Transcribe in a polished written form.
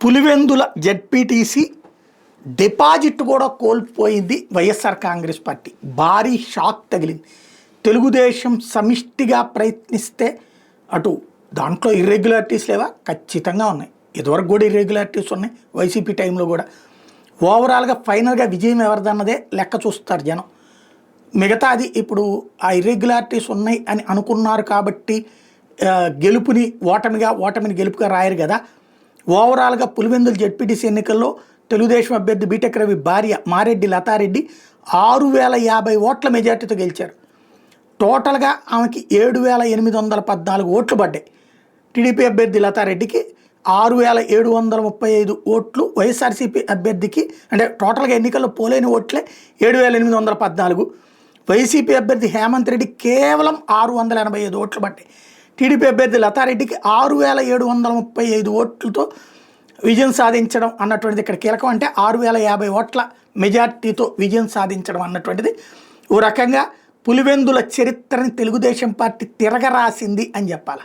Pulivendula ZPTC deposit కూడా కోల్పోయింది YSR Congress party. భారీ షాక్ తగిలింది. తెలుగుదేశం సమిష్టిగా ప్రయత్నిస్తే అటు దాంట్లో ఇర్రెగ్యులారిటీస్ లేవా? ఖచ్చితంగా ఉన్నాయి. ఇదివరకు కూడా ఇర్రెగ్యులారిటీస్ ఉన్నాయి. వైసీపీ టైంలో కూడా ఓవరాల్గా ఫైనల్గా విజయం ఎవరిదన్నదే లెక్క చూస్తారు జనం. మిగతాది ఇప్పుడు ఆ ఇర్రెగ్యులారిటీస్ ఉన్నాయి అని అనుకున్నారు కాబట్టి గెలుపుని ఓటమిని గెలుపుగా రాయరు కదా. ఓవరాల్గా పులివెందుల జెడ్పీటీసీ ఎన్నికల్లో తెలుగుదేశం అభ్యర్థి బీటెక్ రవి భార్య మారెడ్డి లతారెడ్డి 6050 ఓట్ల మెజార్టీతో గెలిచారు. టోటల్గా ఆమెకి 7814 ఓట్లు పడ్డాయి. టీడీపీ అభ్యర్థి లతారెడ్డికి 6735 ఓట్లు, వైఎస్ఆర్సీపీ అభ్యర్థికి అంటే టోటల్గా ఎన్నికల్లో పోలేని ఓట్లే 7814. వైసీపీ అభ్యర్థి హేమంత్ రెడ్డి కేవలం 685 ఓట్లు పడ్డాయి. టీడీపీ అభ్యర్థి లతారెడ్డికి 6735 ఓట్లతో విజయం సాధించడం అన్నటువంటిది ఇక్కడ కీలకం. అంటే 6050 ఓట్ల మెజార్టీతో విజయం సాధించడం అన్నటువంటిది ఓ రకంగా పులివెందుల చరిత్రని తెలుగుదేశం పార్టీ తిరగరాసింది అని చెప్పాలి.